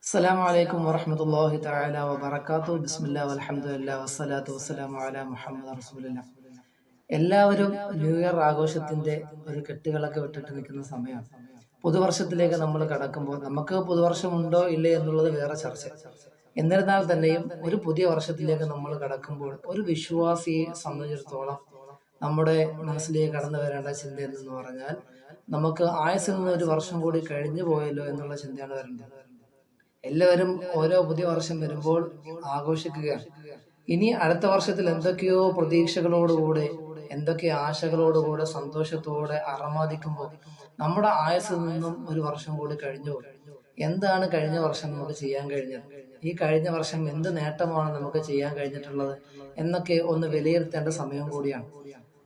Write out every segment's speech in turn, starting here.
അസ്സലാമു അലൈക്കും വറഹ്മത്തുള്ളാഹി തആല വബറകാതുഹു. ബിസ്മില്ലാ വൽഹംദുലില്ലാ വസ്സലാത്തു വസ്സലാമു അലാ മുഹമ്മദ് റസൂലുള്ളാഹ്. എല്ലാവരും ന്യൂ ഇയർ ആഘോഷത്തിന്റെ ഒരു കെട്ടുകളൊക്കെ വിട്ടിട്ട് നിൽക്കുന്ന സമയമാണ്. പുതുവർഷത്തിലേക്ക് നമ്മൾ കടക്കുമ്പോൾ നമുക്ക് പുതുവർഷം ഉണ്ടോ ഇല്ലേ എന്നുള്ളത് വേറെ ചർച്ച. എന്നിരുന്നാൽ തന്നെയും ഒരു പുതിയ വർഷത്തിലേക്ക് നമ്മൾ കടക്കുമ്പോൾ ഒരു വിശ്വാസിയെ സംബന്ധിച്ചിടത്തോളം നമ്മുടെ മനസ്സിലേക്ക് കടന്നു വരേണ്ട ചിന്ത എന്തെന്ന് പറഞ്ഞാൽ, നമുക്ക് ആയുസ്സിൽ നിന്ന് ഒരു വർഷം കൂടി കഴിഞ്ഞു പോയല്ലോ എന്നുള്ള ചിന്തയാണ് വരേണ്ടത്. എല്ലാവരും ഓരോ പുതിയ വർഷം വരുമ്പോൾ ആഘോഷിക്കുകയാണ്. ഇനി അടുത്ത വർഷത്തിൽ എന്തൊക്കെയോ പ്രതീക്ഷകളോടുകൂടെ, എന്തൊക്കെ ആശകളോടുകൂടെ, സന്തോഷത്തോടെ അറമാദിക്കുമ്പോൾ നമ്മുടെ ആയുസ്സിൽ നിന്നും ഒരു വർഷം കൂടി കഴിഞ്ഞു പോയി. എന്താണ് കഴിഞ്ഞ വർഷം നമുക്ക് ചെയ്യാൻ കഴിഞ്ഞത്, ഈ കഴിഞ്ഞ വർഷം എന്ത് നേട്ടമാണ് നമുക്ക് ചെയ്യാൻ കഴിഞ്ഞിട്ടുള്ളത് എന്നൊക്കെ ഒന്ന് വിലയിരുത്തേണ്ട സമയം കൂടിയാണ്.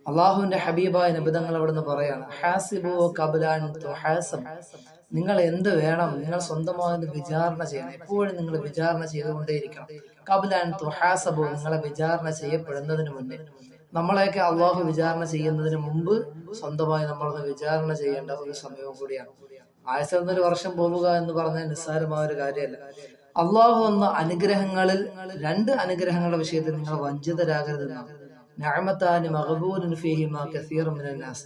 അള്ളാഹുവിന്റെ ഹബീബായ നബിതങ്ങൾ അവിടുന്ന് പറയാണ്, ഹാസിബു ഖബ്ല അൻ തുഹാസബ്. നിങ്ങൾ എന്ത് വേണം, നിങ്ങൾ സ്വന്തമായി വിചാരണ ചെയ്യണം. എപ്പോഴും നിങ്ങൾ വിചാരണ ചെയ്തുകൊണ്ടേയിരിക്കണം. ഖബ്ല അൻ തുഹാസബു, നിങ്ങളെ വിചാരണ ചെയ്യപ്പെടുന്നതിന് മുന്നേ. നമ്മളെയൊക്കെ അള്ളാഹു വിചാരണ ചെയ്യുന്നതിന് മുമ്പ് സ്വന്തമായി നമ്മളൊന്ന് വിചാരണ ചെയ്യേണ്ട ഒരു സമയവും കൂടിയാണ്. ആയുസ്സിൽ നിന്നൊരു വർഷം പോവുക എന്ന് പറഞ്ഞാൽ നിസ്സാരമായ ഒരു കാര്യമല്ല. അള്ളാഹു എന്ന അനുഗ്രഹങ്ങളിൽ രണ്ട് അനുഗ്രഹങ്ങളുടെ വിഷയത്തിൽ നിങ്ങൾ വഞ്ചിതരാകരുതെന്നാണ്. നിഅമതാനി മഗ്ബൂനുൻ ഫീഹിമാ കസീറുൻ മിനൻ നാസ്.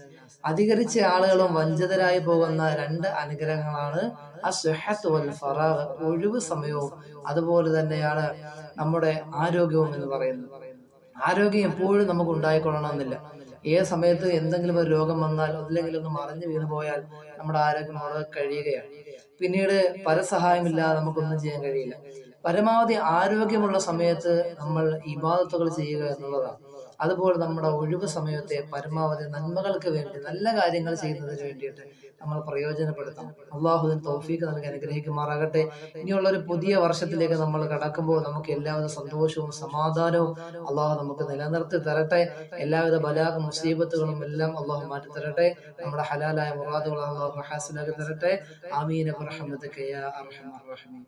അധികരിച്ച ആളുകളും വഞ്ചിതരായി പോകുന്ന രണ്ട് അനുഗ്രഹങ്ങളാണ് അസ്ഹത്ത് വൽ ഫറാഗ്, ഒഴിവ് സമയവും അതുപോലെ തന്നെയാണ് നമ്മുടെ ആരോഗ്യവും എന്ന് പറയുന്നത്. ആരോഗ്യം എപ്പോഴും നമുക്ക് ഉണ്ടായിക്കൊള്ളണമെന്നില്ല. ഏത് സമയത്ത് എന്തെങ്കിലും ഒരു രോഗം വന്നാൽ അല്ലെങ്കിൽ ഒന്ന് മറിഞ്ഞു വീണു പോയാൽ നമ്മുടെ ആരോഗ്യം അവിടെ കഴിയുകയാണ്. പിന്നീട് പരസഹായമില്ലാതെ നമുക്കൊന്നും ചെയ്യാൻ കഴിയില്ല. പരമാവധി ആരോഗ്യമുള്ള സമയത്ത് നമ്മൾ ഇബാദത്തുകൾ ചെയ്യുക എന്നുള്ളതാണ്. അതുപോലെ നമ്മുടെ ഒഴിവ് സമയത്തെ പരമാവധി നന്മകൾക്ക് വേണ്ടി, നല്ല കാര്യങ്ങൾ ചെയ്യുന്നതിന് വേണ്ടിയിട്ട് നമ്മൾ പ്രയോജനപ്പെടുത്താം. അള്ളാഹുവിന് തൗഫീഖ് നൽകി അനുഗ്രഹിക്കുമാറാകട്ടെ. ഇനിയുള്ള ഒരു പുതിയ വർഷത്തിലേക്ക് നമ്മൾ കടക്കുമ്പോൾ നമുക്ക് എല്ലാവിധ സന്തോഷവും സമാധാനവും അള്ളാഹു നമുക്ക് നിലനിർത്തി തരട്ടെ. എല്ലാവിധ ബലാഗും മുസീബത്തുകളും എല്ലാം അള്ളാഹു മാറ്റി തരട്ടെ. നമ്മുടെ ഹലാലായ മുറാദുകൾ അള്ളാഹു ഹാസിലാക്കി തരട്ടെ. ആമീൻ ബിറഹ്മതിക യാ അർഹമർ റഹീം.